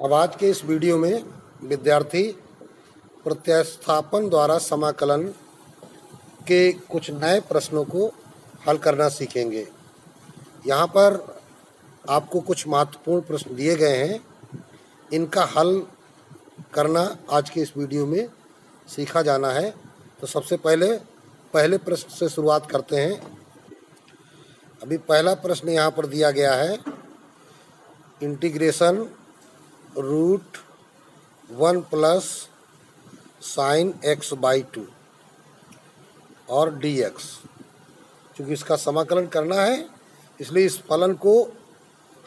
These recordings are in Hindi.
अब आज के इस वीडियो में विद्यार्थी प्रतिस्थापन द्वारा समाकलन के कुछ नए प्रश्नों को हल करना सीखेंगे। यहाँ पर आपको कुछ महत्वपूर्ण प्रश्न दिए गए हैं, इनका हल करना आज के इस वीडियो में सीखा जाना है। तो सबसे पहले प्रश्न से शुरुआत करते हैं। अभी पहला प्रश्न यहाँ पर दिया गया है, integration root 1 plus sine x by 2 और dx। चूँकि इसका समाकलन करना है इसलिए इस फलन को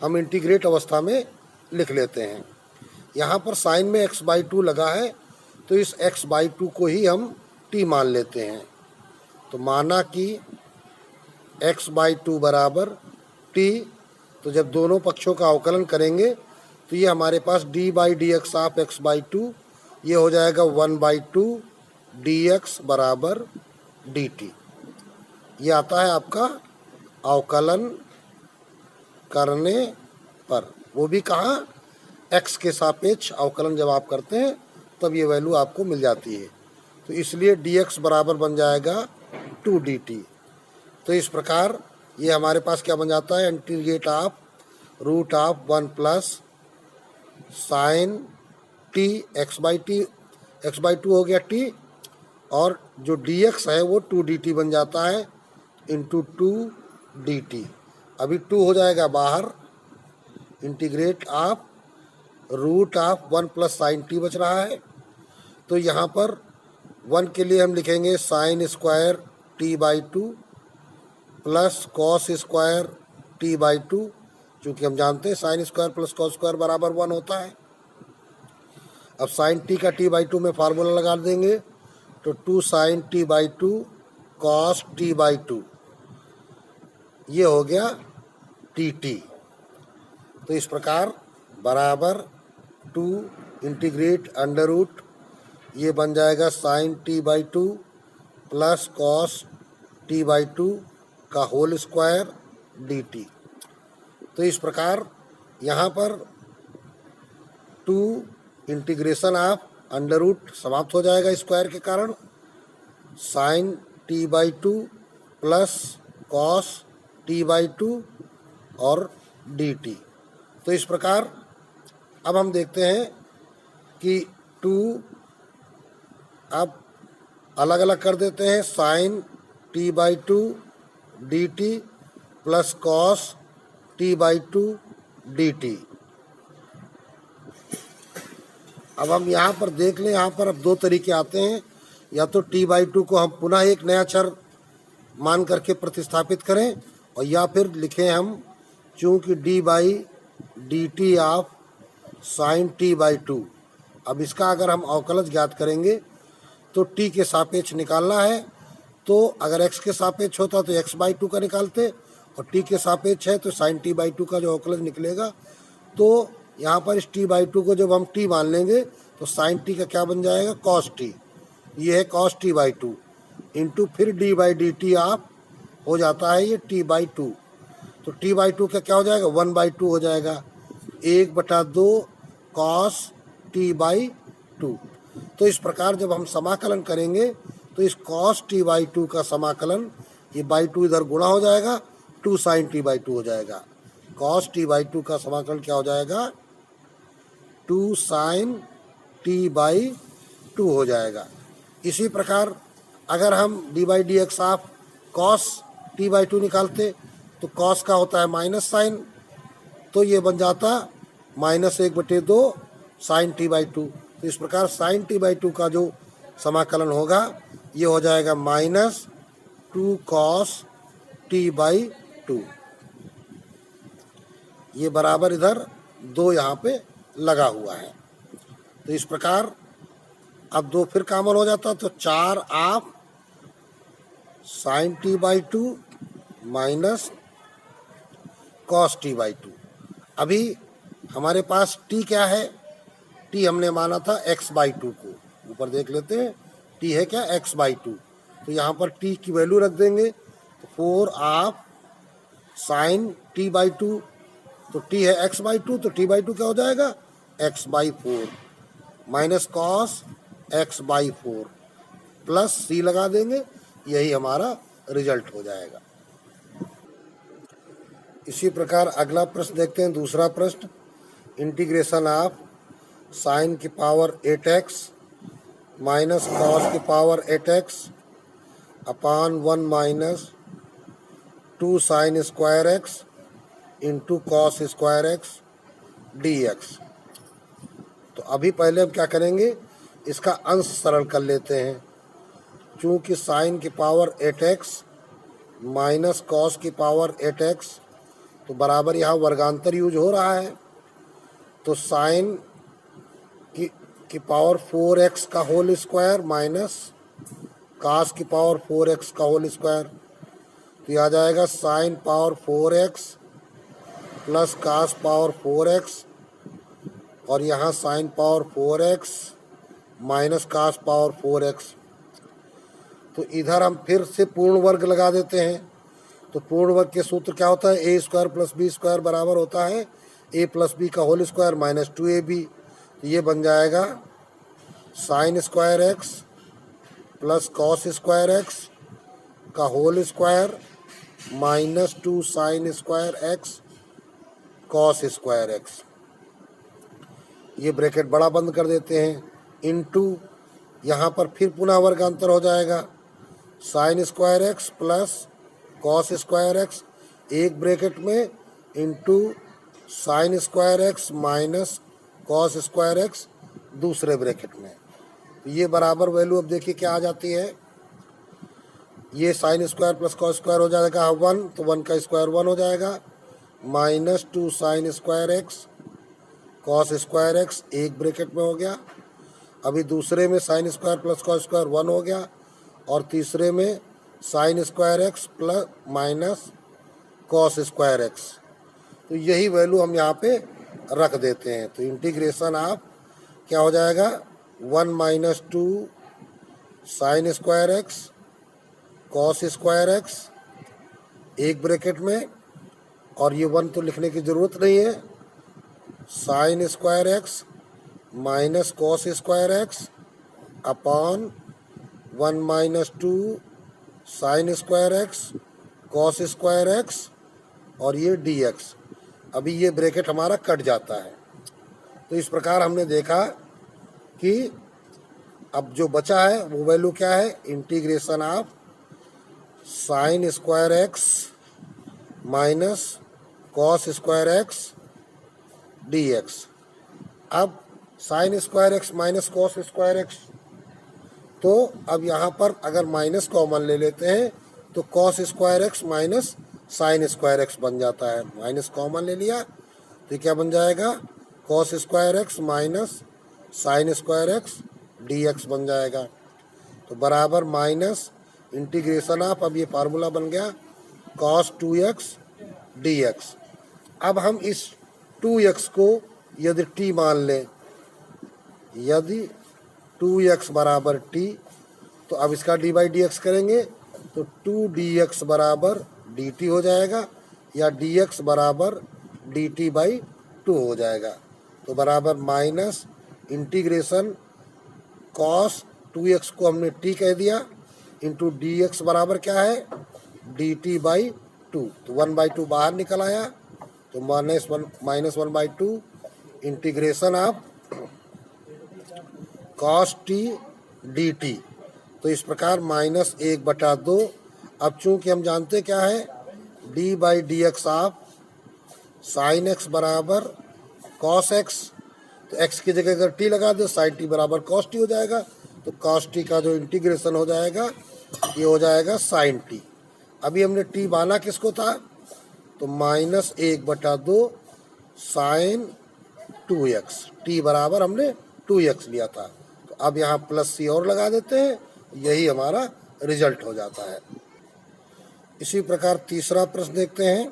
हम इंटीग्रेट अवस्था में लिख लेते हैं। यहाँ पर साइन में x बाई 2 लगा है तो इस x बाई 2 को ही हम t मान लेते हैं। तो माना कि x बाई 2 बराबर t, तो जब दोनों पक्षों का अवकलन करेंगे तो ये हमारे पास d by D x of x by 2 ये हो जाएगा 1 बाई 2 dx बराबर dt। ये आता है आपका अवकलन करने पर, वो भी कहाँ, x के सापेक्ष अवकलन जब आप करते हैं तब ये वैल्यू आपको मिल जाती है। तो इसलिए dx बराबर बन जाएगा 2 dt। तो इस प्रकार ये हमारे पास क्या बन जाता है, integrate of root of 1 plus sine t x by 2 हो गया t, और जो dx है वो 2 dt बन जाता है इंटू 2 dt। अभी 2 हो जाएगा बाहर, integrate of root of 1 plus sine t बच रहा है। तो यहाँ पर 1 के लिए हम लिखेंगे sine square t by 2 plus cos square t by 2, चूँकि हम जानते हैं sine square plus cos square बराबर 1 होता है। अब साइन टी का टी बाई 2 में फार्मूला लगा देंगे तो 2 sine t by 2 cos t by 2, ये हो गया टी टी। तो इस प्रकार बराबर 2 इंटीग्रेट अंडर रूट, ये बन जाएगा sine t by 2 plus cos t by 2 का होल स्क्वायर डी टी। तो इस प्रकार यहाँ पर 2 इंटीग्रेशन ऑफ अंडर रूट समाप्त हो जाएगा स्क्वायर के कारण, sine t by 2 plus cos t by 2 और डी टी। तो इस प्रकार अब हम देखते हैं कि 2 अब अलग अलग कर देते हैं, sine t by 2 d t plus cos t by 2 d t. अब हम यहाँ पर देख लें, यहाँ पर अब 2 तरीके आते हैं, या तो t बाई 2 को हम पुनः एक नया चर मान करके प्रतिस्थापित करें, और या फिर लिखें हम चूँकि d by D T of sine t by 2। अब इसका अगर हम अवकलज ज्ञात करेंगे तो t के सापेक्ष निकालना है, तो अगर x के सापेक्ष होता तो x बाई 2 का निकालते, और t के सापेक्ष है तो साइन t बाई 2 का जो अवकलज निकलेगा। तो यहाँ पर इस t बाई 2 को जब हम t मान लेंगे तो साइन t का क्या बन जाएगा, कॉस t, ये है कॉस t बाई 2 इंटू फिर d बाई डी टी आप हो जाता है ये t बाई 2। तो t बाई 2 का क्या हो जाएगा, 1 बाई 2 हो जाएगा, 1/2 कॉस t बाई 2। तो इस प्रकार जब हम समाकलन करेंगे तो इस कॉस t बाई 2 का समाकलन, ये बाई 2 इधर गुणा हो जाएगा, 2 साइन t बाई 2 हो जाएगा। कॉस t बाई 2 का समाकलन क्या हो जाएगा, 2 साइन t बाई 2 हो जाएगा। इसी प्रकार अगर हम d by D x of cos t by 2 निकालते तो कॉस का होता है माइनस साइन, तो ये बन जाता -1/2 साइन t बाई 2। तो इस प्रकार साइन t बाई 2 का जो समाकलन होगा ये हो जाएगा -2 कॉस t बाई 2। ये बराबर इधर 2 यहाँ पे लगा हुआ है। तो इस प्रकार अब 2 फिर कॉमन हो जाता, तो 4 of sine t by 2 minus cos t by 2। अभी हमारे पास t क्या है, t हमने माना था x बाई 2 को, ऊपर देख लेते हैं t है क्या, x बाई 2। तो यहाँ पर t की वैल्यू रख देंगे, तो 4 ऑफ साइन t बाई 2, तो t है x बाई 2, तो t बाई 2 क्या हो जाएगा, x by four minus cos x by four plus c लगा देंगे, यही हमारा रिजल्ट हो जाएगा। इसी प्रकार अगला प्रश्न देखते हैं, दूसरा प्रश्न, इंटीग्रेशन ऑफ साइन की पावर 8x माइनस कॉस की पावर 8x अपान 1 minus 2 sine square x into cos square x d x. तो अभी पहले हम क्या करेंगे, इसका अंश सरल कर लेते हैं। चूँकि साइन की पावर 8x माइनस कॉस की पावर 8x, तो बराबर यहाँ वर्गांतर यूज हो रहा है, तो साइन की पावर 4x का होल स्क्वायर माइनस कास की पावर 4x का होल स्क्वायर, तो ये आ जाएगा sine power 4x plus cos power 4x और यहाँ sine power 4x minus cos power 4x। तो इधर हम फिर से पूर्ण वर्ग लगा देते हैं। तो पूर्ण वर्ग के सूत्र क्या होता है, a square plus b square बराबर होता है ए प्लस बी का होल स्क्वायर माइनस 2ab। तो ये बन जाएगा sine square x plus cos square x का whole square minus 2 sine square x cos square x. ये ब्रैकेट बड़ा बंद कर देते हैं, इनटू यहाँ पर फिर पुनः वर्गांतर हो जाएगा sine square x plus cos square x एक ब्रैकेट में into sine square x minus cos square x दूसरे ब्रैकेट में। ये बराबर वैल्यू अब देखिए क्या आ जाती है, ये sign square plus cos square हो जाएगा 1, तो 1 का स्क्वायर 1 हो जाएगा minus 2 sine square x cos square x एक ब्रैकेट में हो गया। अभी दूसरे में sign square plus cos square 1 हो गया और तीसरे में sign square x plus minus cos square x. तो यही वैल्यू हम यहाँ पे रख देते हैं। तो इंटीग्रेशन ऑफ क्या हो जाएगा 1 minus 2 sine square x cos square x एक ब्रैकेट में, और ये 1 तो लिखने की ज़रूरत नहीं है, sign square x minus cos square x upon 1 minus 2 sine square x cos square x और ये डी एक्स। अभी ये ब्रैकेट हमारा कट जाता है। तो इस प्रकार हमने देखा कि अब जो बचा है वो वैल्यू क्या है, integration of sine square x minus cos square x d x. अब sine square x minus cos square x, तो अब यहाँ पर अगर माइनस कॉमन ले लेते हैं तो cos square x minus sign square x बन जाता है। माइनस कॉमन ले लिया तो क्या बन जाएगा, cos square x minus sign square x d x बन जाएगा। तो बराबर माइनस इंटीग्रेशन ऑफ, अब ये फार्मूला बन गया कॉस 2x डी एक्स। अब हम इस 2x को यदि t मान लें, यदि 2x बराबर t, तो अब इसका d बाई डी एक्स करेंगे तो 2dx बराबर dt हो जाएगा या dx बराबर dt बाई 2 हो जाएगा। तो बराबर माइनस इंटीग्रेशन कॉस 2x को हमने t कह दिया इंटू dx बराबर क्या है dt बाई 2, तो 1/2 बाहर निकल आया, तो minus 1/2 integration of cos t dt। तो इस प्रकार माइनस 1/2। अब चूंकि हम जानते क्या है d by D x of sine x बराबर कॉस एक्स, तो x की जगह अगर t लगा दो साइन t बराबर कॉस t हो जाएगा। तो कॉस t का जो इंटीग्रेशन हो जाएगा ये हो जाएगा साइन t। अभी हमने t माना किसको था, तो माइनस 1/2 साइन 2x, t बराबर हमने 2x लिया था। तो अब यहाँ प्लस c और लगा देते हैं, यही हमारा रिजल्ट हो जाता है। इसी प्रकार तीसरा प्रश्न देखते हैं,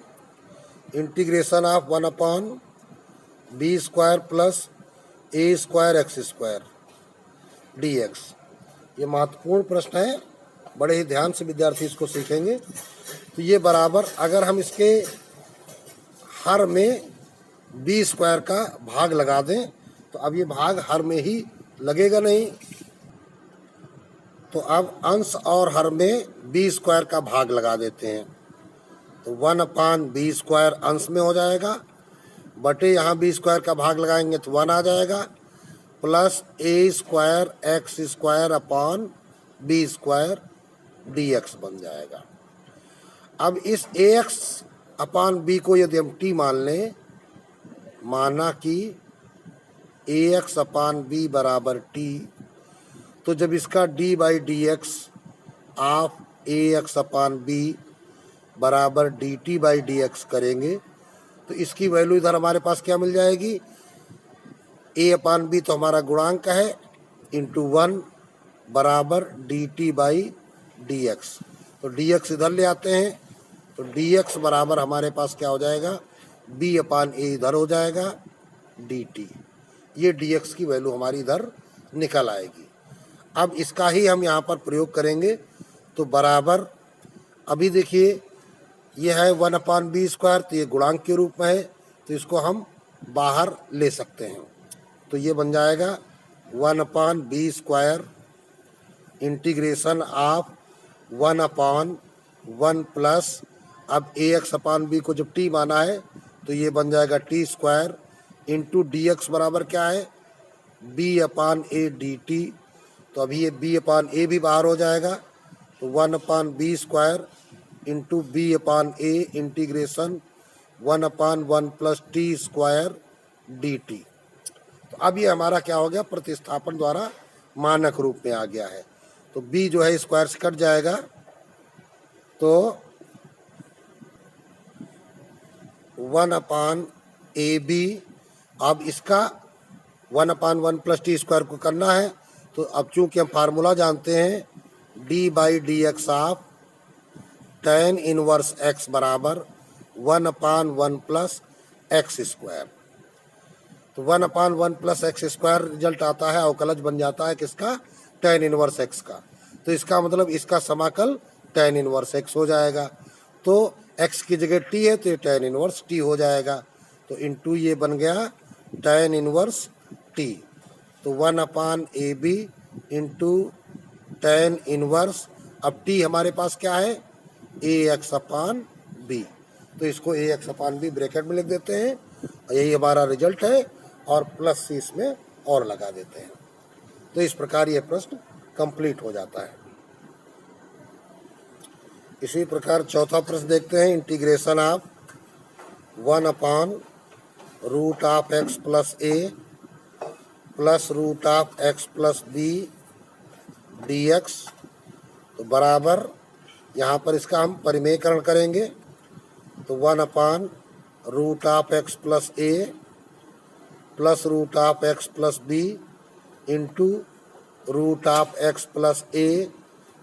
integration of 1/b square plus A square x square D x. ये महत्वपूर्ण प्रश्न है, बड़े ही ध्यान से विद्यार्थी इसको सीखेंगे। तो ये बराबर अगर हम इसके हर में b स्क्वायर का भाग लगा दें तो अब ये भाग हर में ही लगेगा नहीं, तो अब अंश और हर में बी स्क्वायर का भाग लगा देते हैं। तो 1/b² अंश में हो जाएगा, बटे यहाँ बी स्क्वायर का भाग लगाएंगे तो 1 आ जाएगा, प्लस a² dx बन जाएगा। अब इस ax/b को यदि हम t मान लें, माना कि ax/b बराबर t, तो जब इसका d/dx ऑफ ax/b बराबर dt/dx करेंगे तो इसकी वैल्यू इधर हमारे पास क्या मिल जाएगी, a/b तो हमारा गुणांक है, इंटू 1 बराबर dt/dx। तो dx इधर ले आते हैं, तो dx बराबर हमारे पास क्या हो जाएगा, b/a इधर हो जाएगा dt। ये dx की वैल्यू हमारी इधर निकल आएगी। अब इसका ही हम यहाँ पर प्रयोग करेंगे, तो बराबर, अभी देखिए ये है 1/b², तो ये गुणांक के रूप में है, तो इसको हम बाहर ले सकते हैं। तो ये बन जाएगा 1/b² इंटीग्रेशन ऑफ 1/1 प्लस, अब ax/b को जब t माना है तो ये बन जाएगा t² इंटू dx बराबर क्या है, b/a dt। तो अभी ये b/a भी बाहर हो जाएगा, तो 1/b² into b/a integration 1/1 plus t² dt। तो अब ये हमारा क्या हो गया, प्रतिस्थापन द्वारा मानक रूप में आ गया है। तो b जो है स्क्वायर से कट जाएगा, तो 1/ab, अब इसका 1/1 प्लस t² को करना है, तो अब चूंकि हम फार्मूला जानते हैं d/dx of tan inverse x बराबर 1/1 प्लस x²। तो 1/1 प्लस x² रिजल्ट आता है, अवकलज बन जाता है किसका, tan इनवर्स x का। तो इसका मतलब इसका समाकल tan इनवर्स x हो जाएगा। तो x की जगह t है तो ये tan इनवर्स t हो जाएगा, तो इंटू ये बन गया tan इनवर्स t। तो 1/ab इंटू tan इनवर्स, अब t हमारे पास क्या है, ax/b, तो इसको ax/b ब्रैकेट में लिख देते हैं, यही हमारा रिजल्ट है, और प्लस सी इसमें और लगा देते हैं। तो इस प्रकार यह प्रश्न कंप्लीट हो जाता है। इसी प्रकार चौथा प्रश्न देखते हैं, integration of 1/√x plus a plus √x plus b dx। तो बराबर यहाँ पर इसका हम परिमेयकरण करेंगे, तो 1/√x plus a plus √x plus b into √x plus a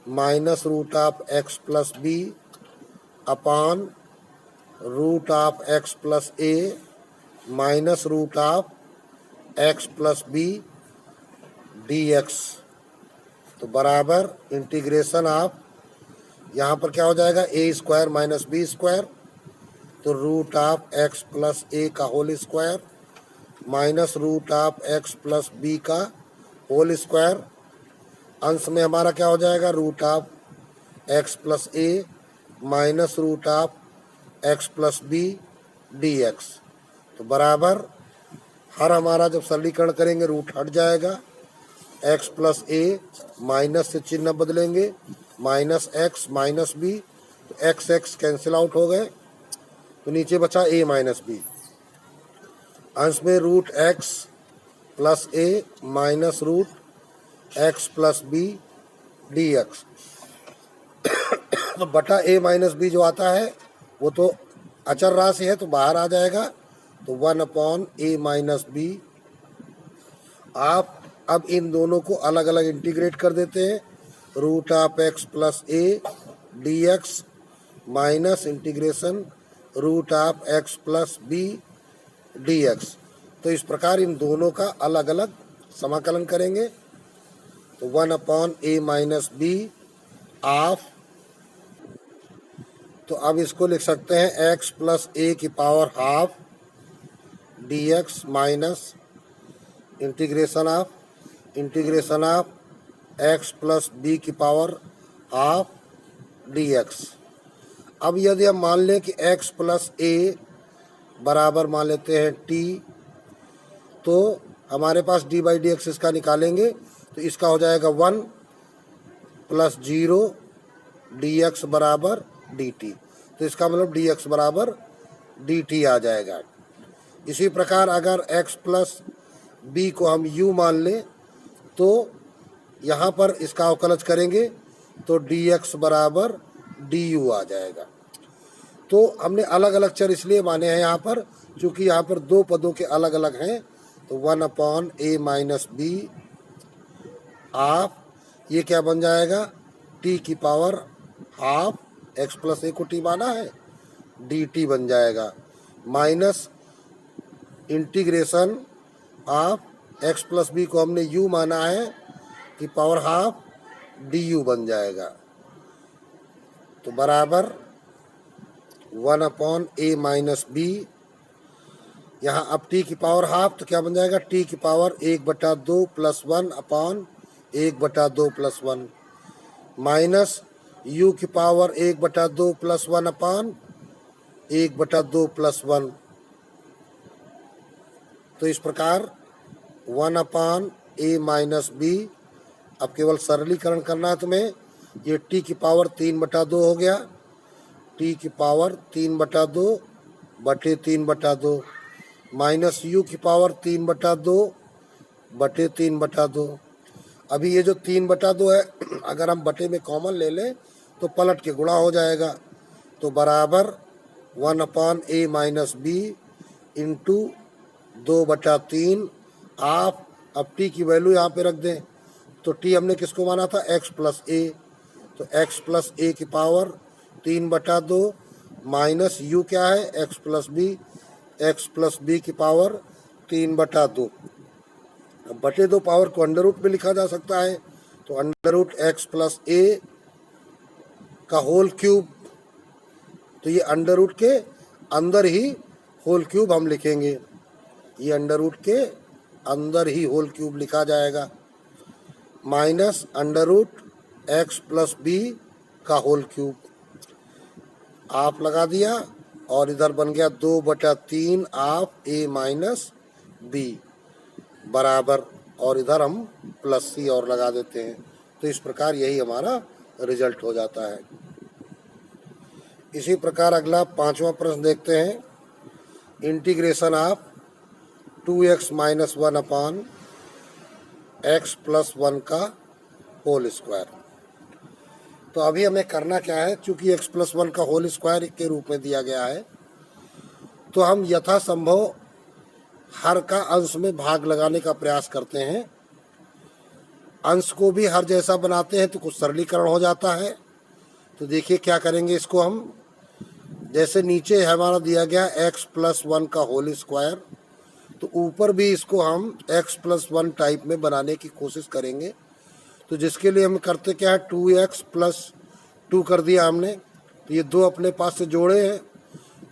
minus √x plus b upon √x plus a minus √x plus b dx। तो बराबर इंटीग्रेशन ऑफ, यहाँ पर क्या हो जाएगा, a² माइनस b², तो √x प्लस a का whole square minus √x plus b का होल स्क्वायर, अंश में हमारा क्या हो जाएगा, √x plus a minus √x plus b dx। तो बराबर हर हमारा जब सरलीकरण करेंगे रूट हट जाएगा, x प्लस a माइनस से चिन्ह बदलेंगे, माइनस x माइनस b, तो x x कैंसिल आउट हो गए, तो नीचे बचा a माइनस b, अंश में √x plus a minus √x plus b dx। तो बटा a माइनस b जो आता है वो तो अचर राशि है, तो बाहर आ जाएगा, तो 1/a माइनस b। आप अब इन दोनों को अलग अलग इंटीग्रेट कर देते हैं, √x plus a dx minus integration √x plus b dx। तो इस प्रकार इन दोनों का अलग अलग समाकलन करेंगे, तो 1/a माइनस b ऑफ, तो अब इसको लिख सकते हैं x प्लस a की power half dx minus integration of x plus b की पावर हाफ डी एक्स। अब यदि हम मान लें कि x प्लस ए बराबर मान लेते हैं t, तो हमारे पास d बाई डी एक्स इसका निकालेंगे तो इसका हो जाएगा 1 प्लस 0 डी एक्स बराबर डी टी। तो इसका मतलब डी एक्स बराबर डी टी आ जाएगा। इसी प्रकार अगर x प्लस बी को हम u मान लें तो यहाँ पर इसका अवकलज करेंगे तो डी एक्स बराबर डी यू आ जाएगा। तो हमने अलग अलग चर इसलिए माने हैं यहाँ पर क्योंकि यहाँ पर दो पदों के अलग अलग हैं। तो 1/a माइनस बी आप ये क्या बन जाएगा, t की power half, x plus a को t माना है, dt बन जाएगा, minus integration of x plus b को हमने u माना है कि पावर हाफ du बन जाएगा। तो बराबर 1/a माइनस बी, यहाँ अब t की पावर हाफ तो क्या बन जाएगा, t की power 1/2 plus 1/2 plus 1 minus u की पावर 1/2 प्लस 1/2 प्लस 1। तो इस प्रकार 1/a माइनस बी, अब केवल सरलीकरण करना है तुम्हें, ये t की पावर 3/2 हो गया, t की पावर 3/2 बटे 3/2 माइनस u की पावर 3/2 बटे 3/2। अभी ये जो 3/2 है अगर हम बटे में कॉमन ले लें तो पलट के गुणा हो जाएगा। तो बराबर 1/a माइनस बी इंटू 2/3 आप अब t की वैल्यू यहाँ पे रख दें। तो t हमने किसको माना था, x प्लस ए, तो x प्लस ए की पावर 3/2 माइनस u क्या है, x प्लस बी की पावर 3/2। अब बटे 2 पावर को अंडर रूट में लिखा जा सकता है, तो अंडर रूट x प्लस ए का होल क्यूब, तो ये अंडर रूट के अंदर ही होल क्यूब हम लिखेंगे, ये अंडर रूट के अंदर ही होल क्यूब लिखा जाएगा, minus under root x plus b का होल क्यूब आप लगा दिया और इधर बन गया 2/3 ऑफ a माइनस बी बराबर, और इधर हम प्लस सी और लगा देते हैं। तो इस प्रकार यही हमारा रिजल्ट हो जाता है। इसी प्रकार अगला 5वां प्रश्न देखते हैं, integration of 2x minus 1 upon x plus 1 का होल स्क्वायर। तो अभी हमें करना क्या है, चूंकि x प्लस 1 का होल स्क्वायर के रूप में दिया गया है तो हम यथासंभव हर का अंश में भाग लगाने का प्रयास करते हैं। अंश को भी हर जैसा बनाते हैं तो कुछ सरलीकरण हो जाता है। तो देखिए क्या करेंगे, इसको हम जैसे नीचे हमारा दिया गया x प्लस 1 का होल स्क्वायर, तो ऊपर भी इसको हम x प्लस 1 टाइप में बनाने की कोशिश करेंगे। तो जिसके लिए हम करते क्या है, 2x प्लस 2 कर दिया हमने, तो ये 2 अपने पास से जोड़े हैं,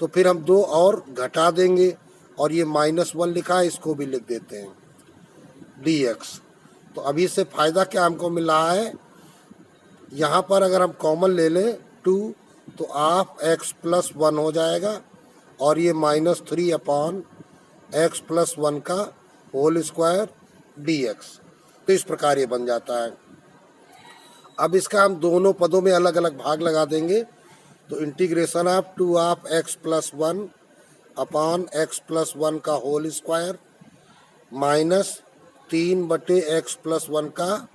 तो फिर हम 2 और घटा देंगे और ये -1 लिखा है, इसको भी लिख देते हैं dx। तो अभी से फ़ायदा क्या हमको मिल रहा है, यहाँ पर अगर हम कॉमन ले लें 2 तो आप x प्लस 1 हो जाएगा और ये -3 अपॉन x प्लस 1 का होल स्क्वायर dx। तो इस प्रकार ये बन जाता है। अब इसका हम दोनों पदों में अलग अलग भाग लगा देंगे। तो integration of 2 of x plus 1 upon x plus 1 का whole square minus 3/x plus 1 का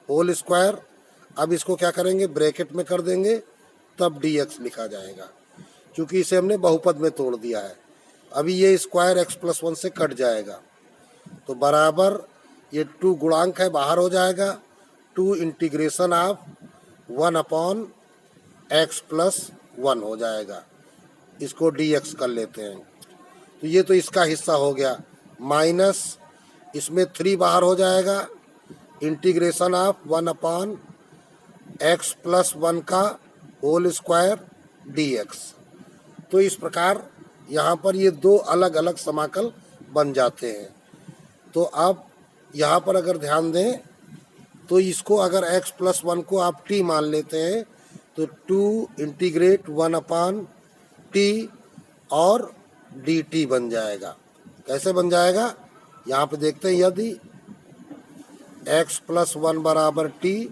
होल स्क्वायर। अब इसको क्या करेंगे, ब्रैकेट में कर देंगे, तब dx लिखा जाएगा, क्योंकि इसे हमने बहुपद में तोड़ दिया है। अभी ये स्क्वायर x प्लस 1 से कट जाएगा, तो बराबर ये 2 गुणांक है, बाहर हो जाएगा, 2 integration of 1 upon x plus 1 हो जाएगा। इसको dx कर लेते हैं, तो ये तो इसका हिस्सा हो गया, माइनस इसमें 3 बाहर हो जाएगा, integration of 1 upon x plus 1 का होल स्क्वायर dx। तो इस प्रकार यहाँ पर ये 2 अलग अलग समाकल बन जाते हैं। तो अब यहाँ पर अगर ध्यान दें तो इसको अगर x प्लस 1 को आप t मान लेते हैं तो 2 इंटीग्रेट 1 अपान टी और dt बन जाएगा। कैसे बन जाएगा यहाँ पे देखते हैं। यदि x प्लस 1 बराबर t,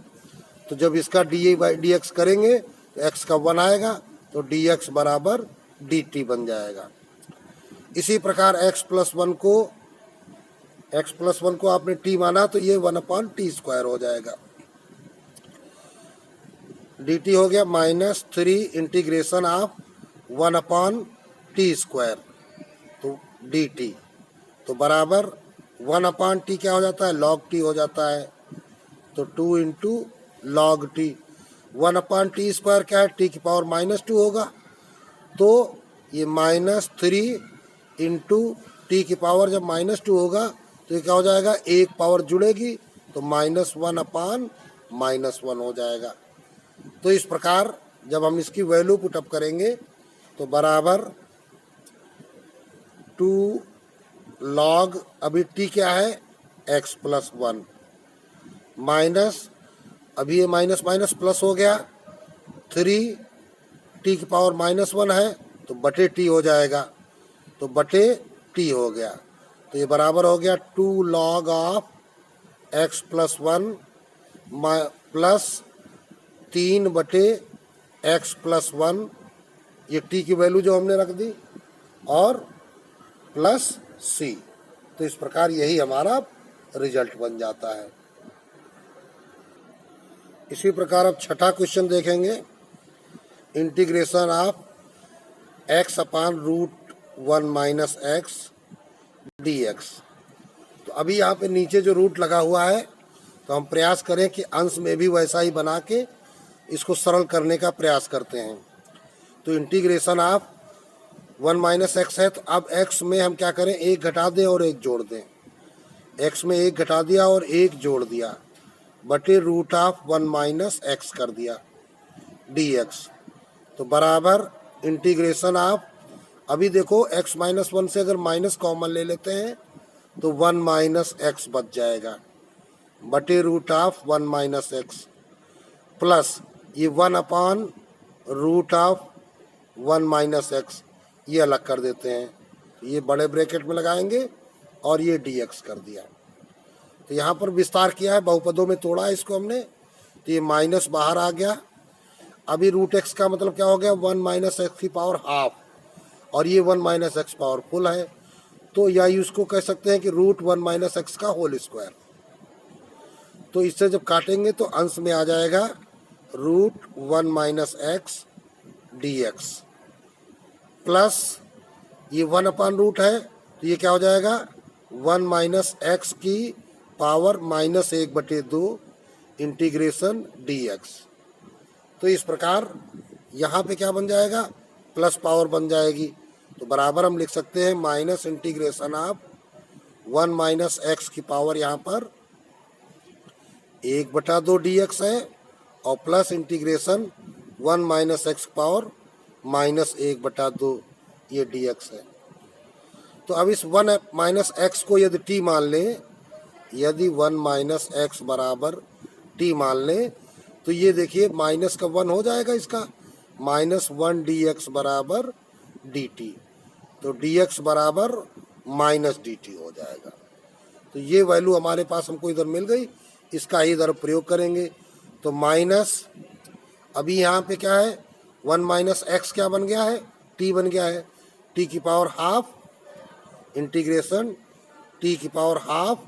तो जब इसका डी बाई डी एक्स करेंगे तो x का 1 आएगा तो dx बराबर dt बन जाएगा। इसी प्रकार x प्लस 1 को आपने t माना तो ये 1 अपान टी स्क्वायर हो जाएगा। dt हो गया -3 integration of 1 upon T square तो dt, तो बराबर 1 अपान टी क्या हो जाता है, log t हो जाता है। तो 2 इंटू log t, 1 अपान टी स्क्वायर क्या है, t की पावर -2 होगा। तो ये -3 इंटू टी की पावर जब -2 होगा तो ये क्या हो जाएगा, एक पावर जुड़ेगी तो -1 अपान -1 हो जाएगा। तो इस प्रकार जब हम इसकी वैल्यू पुटअप करेंगे तो बराबर 2 log, अभी t क्या है x प्लस 1 माइनस, अभी ये माइनस माइनस प्लस हो गया, 3 t की पावर -1 है तो बटे t हो जाएगा, तो बटे t हो गया। तो ये बराबर हो गया 2 log of x plus 1 plus 3 बटे x प्लस 1, ये t की वैल्यू जो हमने रख दी, और प्लस c। तो इस प्रकार यही हमारा रिजल्ट बन जाता है। इसी प्रकार अब छठा क्वेश्चन देखेंगे, integration of x upon root 1 minus x dx। तो अभी यहाँ पे नीचे जो रूट लगा हुआ है तो हम प्रयास करें कि अंश में भी वैसा ही बना के इसको सरल करने का प्रयास करते हैं। तो इंटीग्रेशन ऑफ 1 माइनस एक्स है, तो अब x में हम क्या करें, एक घटा दें और एक जोड़ दें। x में एक घटा दिया और एक जोड़ दिया, बटे रूट ऑफ 1 माइनस एक्स कर दिया dx। तो बराबर इंटीग्रेशन ऑफ, अभी देखो x माइनस 1 से अगर माइनस कॉमन ले लेते हैं तो 1 माइनस एक्स बच जाएगा, बटे root of 1 minus x, plus ये 1 upon root of 1 minus x, ये अलग कर देते हैं, ये बड़े ब्रैकेट में लगाएंगे और ये dx कर दिया। तो यहाँ पर विस्तार किया है, बहुपदों में तोड़ा है इसको हमने, तो ये माइनस बाहर आ गया। अभी रूट x का मतलब क्या हो गया, 1 माइनस एक्स की पावर हाफ, और ये 1 माइनस एक्स पावर फुल है, तो या उसको कह सकते हैं कि रूट 1 माइनस एक्स का होल स्क्वायर। तो इससे जब काटेंगे तो अंश में आ जाएगा root 1 minus x dx, plus ये 1 अपान रूट है तो ये क्या हो जाएगा, 1 माइनस एक्स की पावर -1/2 इंटीग्रेशन dx। तो इस प्रकार यहाँ पे क्या बन जाएगा, प्लस पावर बन जाएगी, तो बराबर हम लिख सकते हैं minus integration of 1 minus x की पावर यहाँ पर 1/2 dx है, और plus integration 1 minus x power -1/2 ये dx है। तो अब इस 1 माइनस एक्स को यदि t मान लें, यदि 1 माइनस एक्स बराबर t मान लें, तो ये देखिए माइनस का 1 हो जाएगा, इसका -1 dx बराबर dt, तो dx बराबर -dt हो जाएगा। तो ये वैल्यू हमारे पास हमको इधर मिल गई, इसका ही इधर प्रयोग करेंगे। तो माइनस, अभी यहाँ पे क्या है, 1 माइनस एक्स क्या बन गया है, t बन गया है, t की पावर हाफ इंटीग्रेशन t की पावर हाफ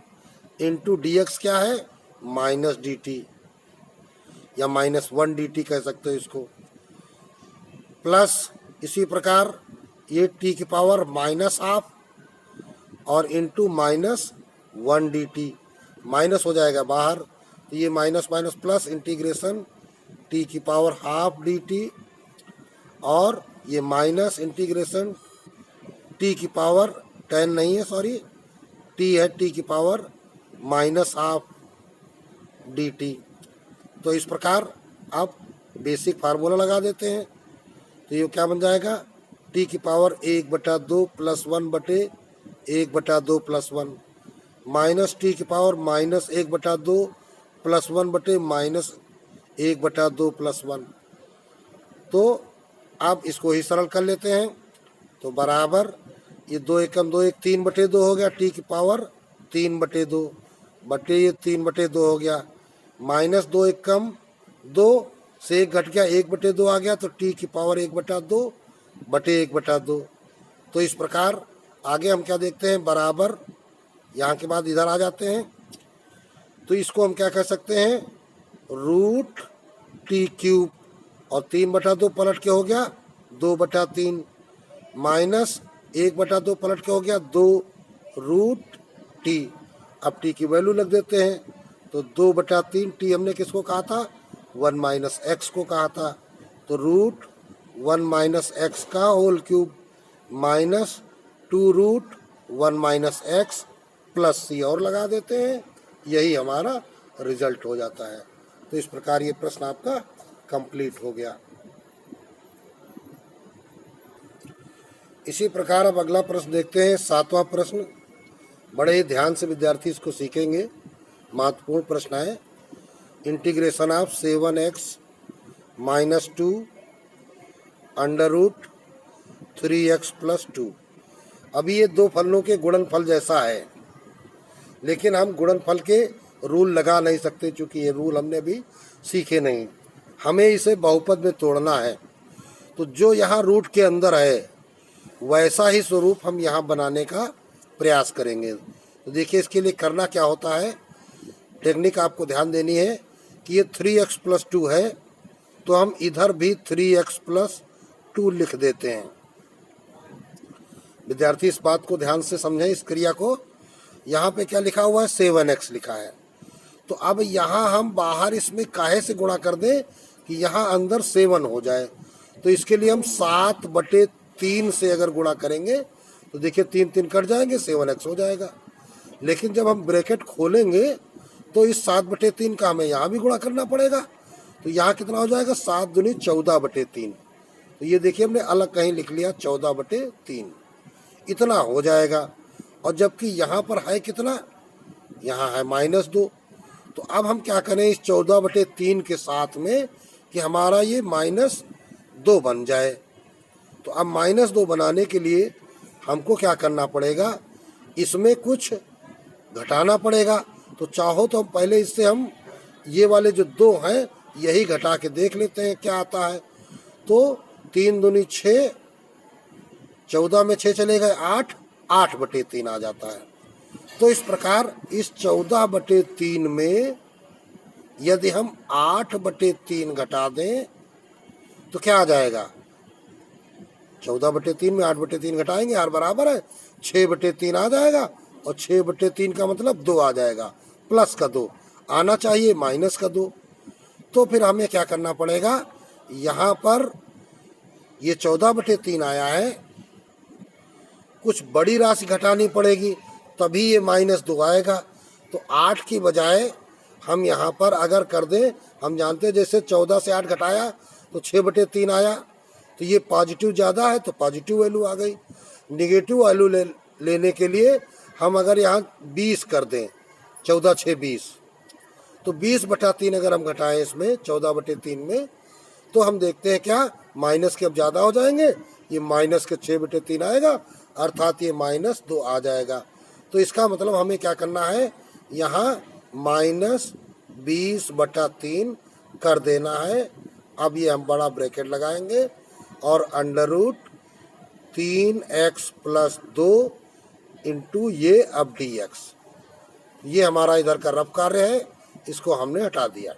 इंटू dx क्या है, -dt या -1 dt कह सकते हो इसको, प्लस इसी प्रकार ये t की पावर माइनस हाफ और इंटू -1 dt, माइनस हो जाएगा बाहर, तो ये minus minus plus integration t की पावर हाफ dt, और ये माइनस इंटीग्रेशन t की पावर 10 नहीं है, सॉरी t है, t की पावर -हाफ dt। तो इस प्रकार आप बेसिक फार्मूला लगा देते हैं, तो ये क्या बन जाएगा, t की पावर 1/2 + 1/1/2 + 1, माइनस टी की पावर माइनस 1/2 प्लस 1 बटे माइनस 1/2 प्लस 1। तो अब इसको ही सरल कर लेते हैं। तो बराबर ये 2 एकम 2 1 3/2 हो गया, टी की पावर 3/2 बटे ये 3/2 हो गया, माइनस 2 एकम 2 से 1 घट गया, 1/2 आ गया, तो टी की पावर 1/2 बटे 1/2। तो इस प्रकार आगे हम क्या देखते हैं, बराबर यहाँ के बाद इधर आ जाते हैं। तो इसको हम क्या कह सकते हैं, रूट टी क्यूब, और 3/2 पलट के हो गया 2/3, माइनस 1/2 पलट के हो गया 2 रूट टी। अब टी की वैल्यू लग देते हैं। तो 2/3 टी हमने किसको कहा था, 1 माइनस एक्स को कहा था। तो रूट 1 माइनस एक्स का whole cube minus 2 root 1 minus x plus c और लगा देते हैं। यही हमारा रिजल्ट हो जाता है। तो इस प्रकार ये प्रश्न आपका कंप्लीट हो गया। इसी प्रकार अब अगला प्रश्न देखते हैं, 7वां प्रश्न। बड़े ही ध्यान से विद्यार्थी इसको सीखेंगे, महत्वपूर्ण प्रश्न है। Integration of 7x minus 2 under root 3x plus 2। अभी ये दो फलनों के गुणनफल जैसा है, लेकिन हम गुणनफल के रूल लगा नहीं सकते, क्योंकि ये रूल हमने अभी सीखे नहीं। हमें इसे बहुपद में तोड़ना है। तो जो यहाँ रूट के अंदर है वैसा ही स्वरूप हम यहाँ बनाने का प्रयास करेंगे। तो देखिए इसके लिए करना क्या होता है, टेक्निक आपको ध्यान देनी है कि ये 3x प्लस 2 है, तो हम इधर भी 3x प्लस 2 लिख देते हैं। विद्यार्थी इस बात को ध्यान से समझें, इस क्रिया को। यहाँ पे क्या लिखा हुआ है, 7x लिखा है। तो अब यहाँ हम बाहर इसमें काहे से गुणा कर दें कि यहाँ अंदर 7 हो जाए। तो इसके लिए हम 7/3 से अगर गुणा करेंगे तो देखिए 3 3 कट जाएंगे, 7x हो जाएगा। लेकिन जब हम ब्रैकेट खोलेंगे तो इस 7/3 का हमें यहाँ भी गुणा करना पड़ेगा। तो यहाँ कितना हो जाएगा, 7 दूनी 14/3। तो ये देखिए हमने अलग कहीं लिख लिया 14/3, इतना हो जाएगा। और जबकि यहाँ पर है कितना, यहाँ है -2। तो अब हम क्या करें इस 14/3 के साथ में कि हमारा ये -2 बन जाए। तो अब -2 बनाने के लिए हमको क्या करना पड़ेगा, इसमें कुछ घटाना पड़ेगा। तो चाहो तो हम पहले इससे हम ये वाले जो 2 हैं यही घटा के देख लेते हैं क्या आता है। तो 3 दूनी 6, 14 में 6 चले गए 8, 8/3 आ जाता है। तो इस प्रकार इस 14/3 में यदि हम 8/3 घटा दें तो क्या आ जाएगा, 14/3 में 8/3 घटाएंगे, r बराबर है 6/3 आ जाएगा। और 6/3 का मतलब 2 आ जाएगा, प्लस का 2 आना चाहिए, माइनस का 2। तो फिर हमें क्या करना पड़ेगा, यहाँ पर ये 14/3 आया है, कुछ बड़ी राशि घटानी पड़ेगी तभी ये -2 आएगा। तो 8 की बजाय हम यहाँ पर अगर कर दें, हम जानते हैं जैसे 14 से 8 घटाया तो 6/3 आया। तो ये पॉजिटिव ज़्यादा है तो पॉजिटिव वैल्यू आ गई। निगेटिव वैल्यू लेने के लिए हम अगर यहाँ 20 कर दें, 14 6 20, तो 20/3 अगर हम घटाएं इसमें 14/3 में, तो हम देखते हैं क्या, माइनस के अब ज़्यादा हो जाएंगे, ये माइनस के 6/3 आएगा, अर्थात ये -2 आ जाएगा। तो इसका मतलब हमें क्या करना है, यहाँ -20/3 कर देना है। अब ये हम बड़ा ब्रैकेट लगाएंगे और under root 3x plus 2 into ये अब dx, ये हमारा इधर का रफ कार्य है, इसको हमने हटा दिया।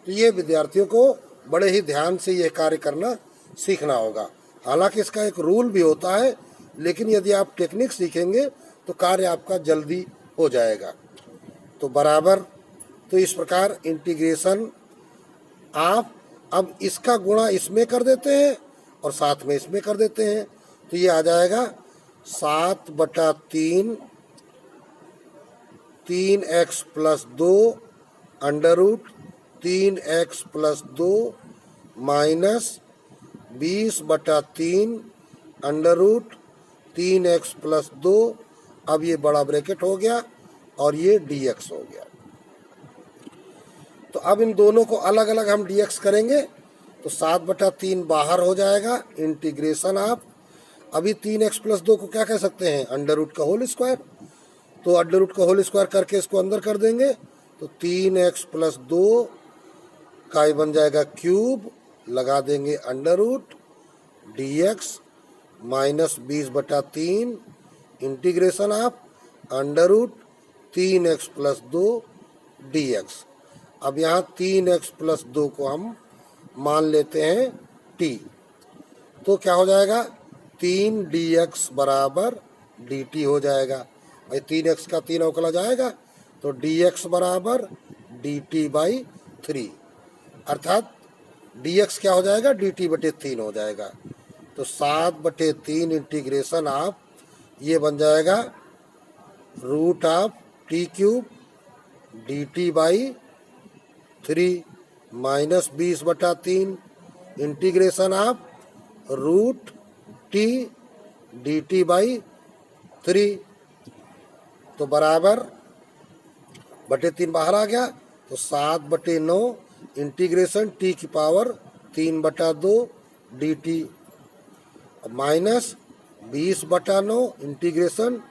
तो ये विद्यार्थियों को बड़े ही ध्यान से ये कार्य करना सीखना होगा। हालांकि इसका एक रूल भी होता है, लेकिन यदि आप टेक्निक सीखेंगे तो कार्य आपका जल्दी हो जाएगा। तो बराबर, तो इस प्रकार इंटीग्रेशन आप अब इसका गुणा इसमें कर देते हैं और साथ में इसमें कर देते हैं। तो ये आ जाएगा 7/3 3x plus 2 under root 3x plus 2 minus 20/3 under root 3x plus 2। अब ये बड़ा ब्रैकेट हो गया और ये dx हो गया। तो अब इन दोनों को अलग अलग हम dx करेंगे तो 7/3 बाहर हो जाएगा, इंटीग्रेशन आप, अभी 3x + 2 को क्या कह सकते हैं, अंडर रूट का होल स्क्वायर, तो अंडर रूट का होल स्क्वायर करके इसको अंदर कर देंगे तो 3x + 2 का ये बन जाएगा क्यूब, लगा देंगे अंडर रूट dx -20/3 इंटीग्रेशन आप अंडर रूट 3x + 2 dx। अब यहाँ 3x + 2 को हम मान लेते हैं t, तो क्या हो जाएगा 3 dx बराबर dt हो जाएगा। भाई 3x का 3 अवकला जाएगा तो dx बराबर dt/3, अर्थात dx क्या हो जाएगा dt/3 हो जाएगा। तो 7/3 इंटीग्रेशन आप, ये बन जाएगा √t³ dt/3 -20/3 इंटीग्रेशन आप √t dt/3, तो बराबर /3 बाहर आ गया तो 7/9 integration t⁻3/2 dt -20/9 integration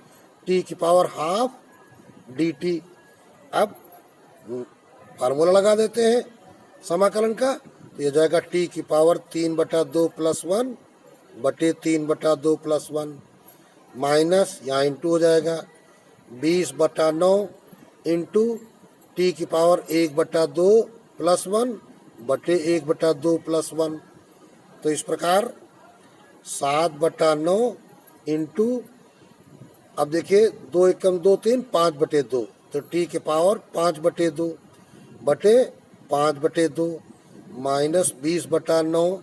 t½ dt। अब फार्मूला लगा देते हैं समाकलन का, तो ये जाएगा t⁻3/2 + 1 बटे 3/2 + 1 माइनस, यहाँ इंटू हो जाएगा 20/9 इंटू t⁻1/2 + 1 बटे 1/2 + 1। तो इस प्रकार 7/9 इंटू, अब देखिए 2 × 1 = 2 3 5/2, तो t⁻5/2 बटे 5/2 माइनस 20/9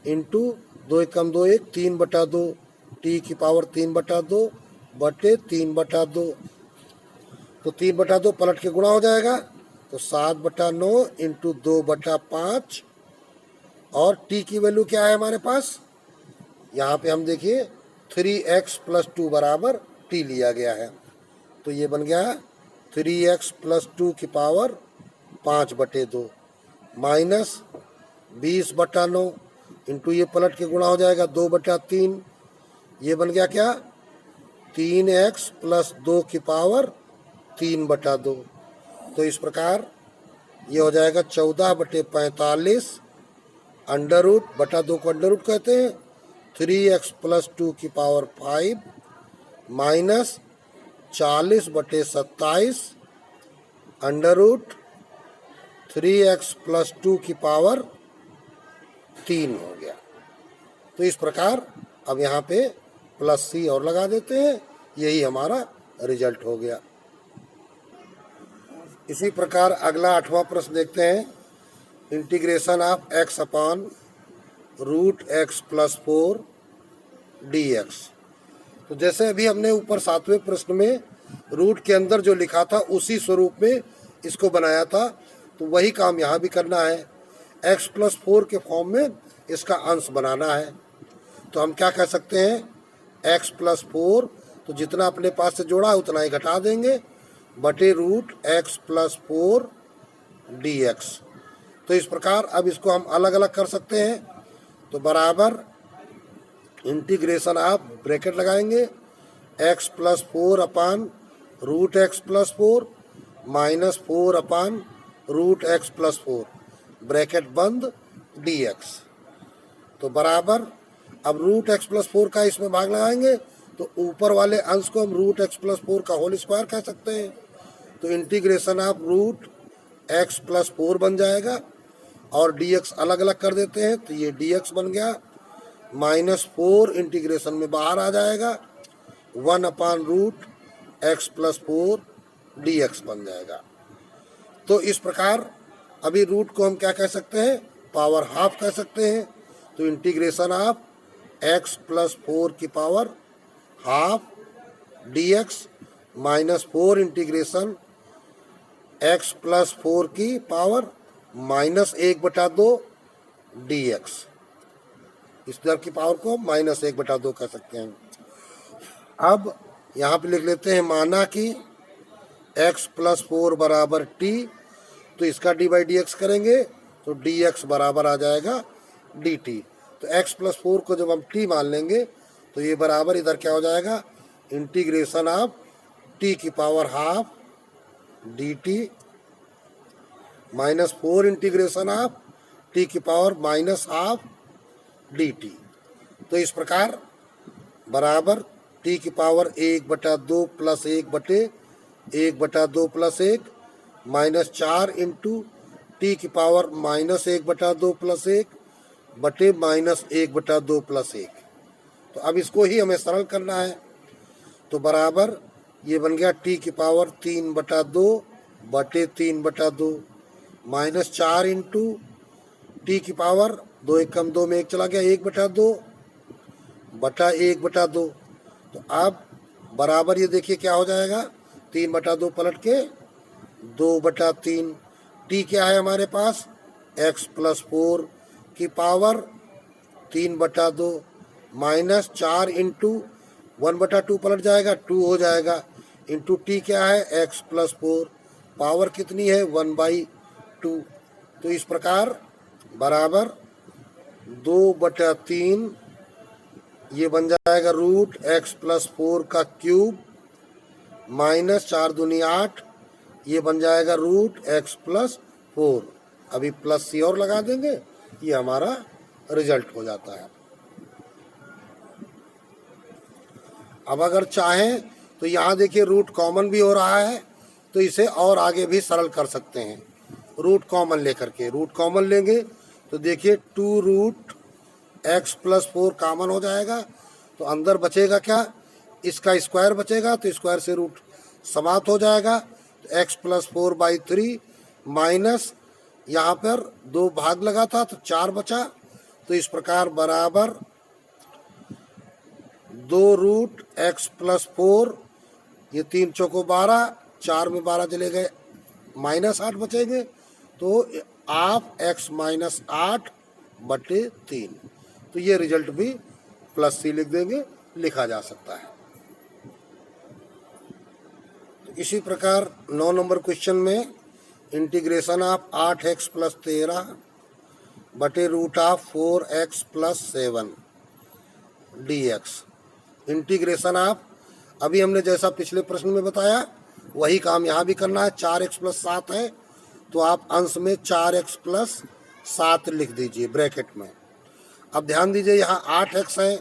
इंटू 2 × 1 = 1 3/2 t⁻3/2 बटे 3/2, तो 3/2 पलट के गुणा हो जाएगा तो 7/9 इंटू 2/5, और t की वैल्यू क्या है हमारे पास, यहाँ पे हम देखिए 3x + 2 बराबर t लिया गया है, तो ये बन गया 3x + 2 की पावर 5/2 माइनस 20/9 इंटू, ये पलट के गुणा हो जाएगा 2/3, ये बन गया क्या 3x + 2 की पावर 3/2। तो इस प्रकार ये हो जाएगा 14/45 अंडर रूट बटा 2 को अंडर रूट कहते हैं, 3x + 2 की power 5 minus 40/27 under root 3x + 2 की पावर 3 हो गया। तो इस प्रकार अब यहाँ पे +c और लगा देते हैं, यही हमारा रिजल्ट हो गया। इसी प्रकार अगला 8वां प्रश्न देखते हैं, integration of x upon √x + 4 dx। तो जैसे अभी हमने ऊपर 7वें प्रश्न में रूट के अंदर जो लिखा था उसी स्वरूप में इसको बनाया था, तो वही काम यहाँ भी करना है, x + 4 के फॉर्म में इसका अंश बनाना है। तो हम क्या कह सकते हैं, x + 4, तो जितना अपने पास से जोड़ा है उतना ही घटा देंगे, बटे √x + 4 dx। तो इस प्रकार अब इसको हम अलग अलग कर सकते हैं, तो बराबर इंटीग्रेशन आप ब्रैकेट लगाएंगे x + 4 अपान √x + 4 माइनस 4 अपान √x + 4 ब्रैकेट बंद dx। तो बराबर अब √x + 4 का इसमें भाग लगाएंगे तो ऊपर वाले अंश को हम √x + 4 का होल स्क्वायर कह सकते हैं, तो इंटीग्रेशन ऑफ √x + 4 बन जाएगा, और dx अलग अलग कर देते हैं तो ये dx बन गया, -4 इंटीग्रेशन में बाहर आ जाएगा, 1/√x + 4 dx बन जाएगा। तो इस प्रकार अभी रूट को हम क्या कह सकते हैं, पावर हाफ कह सकते हैं, तो इंटीग्रेशन ऑफ x + 4 की power half dx -4 integration x + 4 की पावर -1/2 dx। इस तरह की पावर को -1/2 कह सकते हैं। अब यहाँ पे लिख लेते हैं, माना कि एक्स प्लस 4 बराबर टी, तो इसका डी बाई डी एक्स करेंगे तो डी एक्स बराबर आ जाएगा डी टी। तो एक्स प्लस 4 को जब हम टी मान लेंगे तो ये बराबर इधर क्या हो जाएगा, इंटीग्रेशन ऑफ टी की power half d t minus 4 integration of t की power minus half d t. तो इस प्रकार बराबर टी की power 1/2 plus 1/2 plus 1 minus 4 into t की पावर माइनस 1/2 प्लस 1 बटे माइनस 1/2 प्लस 1। तो अब इसको ही हमें सरल करना है, तो बराबर ये बन गया टी की पावर 3/2 बटे 3/2 माइनस 4 इंटू टी की पावर 2 1 कम 2 में 1 चला गया 1/2 बटा 1/2। तो अब बराबर ये देखिए क्या हो जाएगा, 3/2 पलट के 2/3। टी क्या है हमारे पास, एक्स प्लस 4 की पावर 3/2 माइनस 4 इंटू 1/2 पलट जाएगा 2 हो जाएगा, इंटू टी क्या है एक्स प्लस 4 पावर कितनी है 1/2। तो इस प्रकार बराबर 2/3 ये बन जाएगा रूट एक्स प्लस 4 का क्यूब माइनस 4 दूनी 8, ये बन जाएगा रूट एक्स प्लस 4। अभी प्लस सी और लगा देंगे, ये हमारा रिजल्ट हो जाता है। अब अगर चाहें तो यहाँ देखिए रूट कॉमन भी हो रहा है, तो इसे और आगे भी सरल कर सकते हैं। रूट कॉमन लेकर के, रूट कॉमन लेंगे तो देखिए 2 रूट एक्स प्लस 4 कॉमन हो जाएगा, तो अंदर बचेगा क्या, इसका स्क्वायर बचेगा, तो स्क्वायर से रूट समाप्त हो जाएगा। तो एक्स प्लस 4/3 माइनस यहाँ पर 2 भाग लगा था तो 4 बचा, तो इस प्रकार बराबर 2 रूट एक्स प्लस 4, ये 3 चौको 12, 4 में 12 चले गए माइनस 8 बचेंगे, तो आप एक्स माइनस 8 बटे 3। तो ये रिजल्ट भी प्लस सी लिख देंगे, लिखा जा सकता है। तो इसी प्रकार 9 नंबर क्वेश्चन में इंटीग्रेशन ऑफ 8x प्लस 13 बटे root of 4x plus 7 dx। Integration of, अभी हमने जैसा पिछले प्रश्न में बताया वही काम यहाँ भी करना है। 4x प्लस 7 है तो आप अंश में 4x प्लस 7 लिख दीजिए ब्रैकेट में। अब ध्यान दीजिए यहाँ 8x है,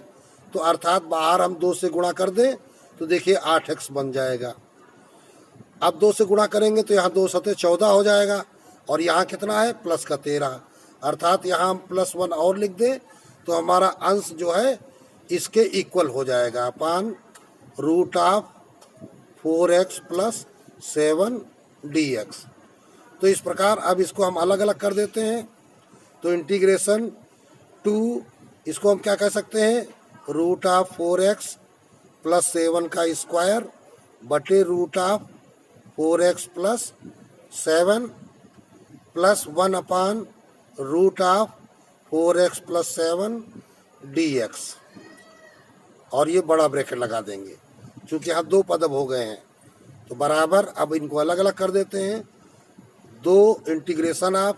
तो अर्थात बाहर हम 2 से गुणा कर दें तो देखिए 8x बन जाएगा। अब 2 से गुणा करेंगे तो यहाँ 2 सते 14 हो जाएगा, और यहाँ कितना है प्लस का 13, अर्थात यहाँ हम +1 और लिख दें तो हमारा अंश जो है इसके इक्वल हो जाएगा upon root of 4x plus 7 dx। तो इस प्रकार अब इसको हम अलग अलग कर देते हैं, तो इंटीग्रेशन 2 इसको हम क्या कह सकते हैं, रूट ऑफ 4x प्लस 7 का स्क्वायर बटे root of 4x plus 7 plus 1 upon root of 4x plus 7 dx, और ये बड़ा ब्रैकेट लगा देंगे क्योंकि यहाँ 2 पद अब हो गए हैं। तो बराबर अब इनको अलग अलग कर देते हैं, 2 इंटीग्रेशन ऑफ,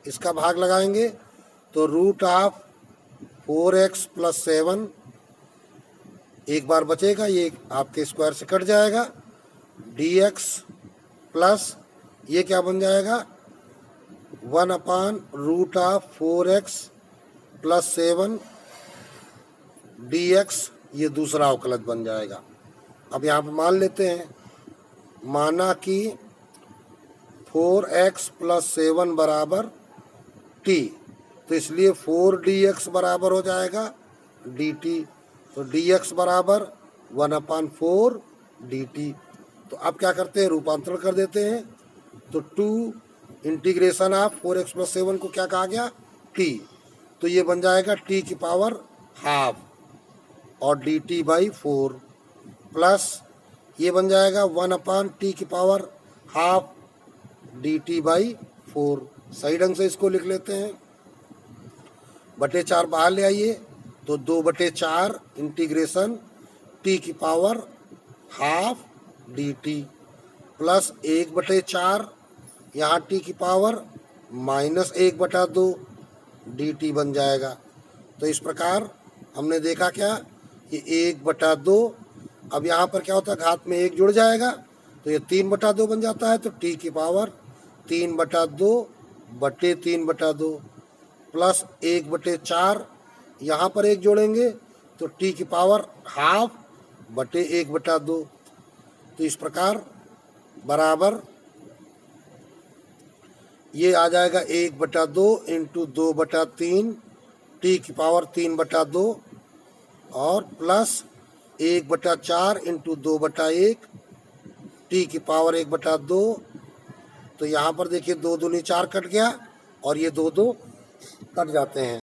इसका भाग लगाएंगे तो रूट ऑफ 4x प्लस 7 एक बार बचेगा, ये आपके स्क्वायर से कट जाएगा, dx प्लस ये क्या बन जाएगा 1 upon root of 4x plus 7 dx, ये दूसरा अवकलज बन जाएगा। अब यहाँ पर मान लेते हैं, माना कि 4x प्लस 7 बराबर t, तो इसलिए 4dx बराबर हो जाएगा dt, तो dx बराबर 1/4 dt। तो अब क्या करते हैं, रूपांतरण कर देते हैं, तो 2 इंटीग्रेशन ऑफ 4x प्लस 7 को क्या कहा गया t, तो ये बन जाएगा t की पावर हाफ और dt/4 प्लस ये बन जाएगा 1/t की पावर हाफ dt/4। सही ढंग से इसको लिख लेते हैं, बटे 4 बाहर ले आइए तो 2/4 इंटीग्रेशन t की पावर हाफ dt प्लस 1/4, यहाँ टी की पावर माइनस 1/2 dt बन जाएगा। तो इस प्रकार हमने देखा क्या, ये 1/2, अब यहाँ पर क्या होता है, घात में 1 जुड़ जाएगा तो ये 3/2 बन जाता है। तो टी की पावर 3/2 बटे 3/2 प्लस 1/4, यहाँ पर 1 जोड़ेंगे तो टी की पावर हाफ बटे 1/2। तो इस प्रकार बराबर ये आ जाएगा 1/2 इंटू 2/3 टी की पावर 3/2 और प्लस 1/4 इंटू 2/1 टी की पावर 1/2। तो यहाँ पर देखिए 2 दूनी 4 कट गया और ये 2 कट जाते हैं।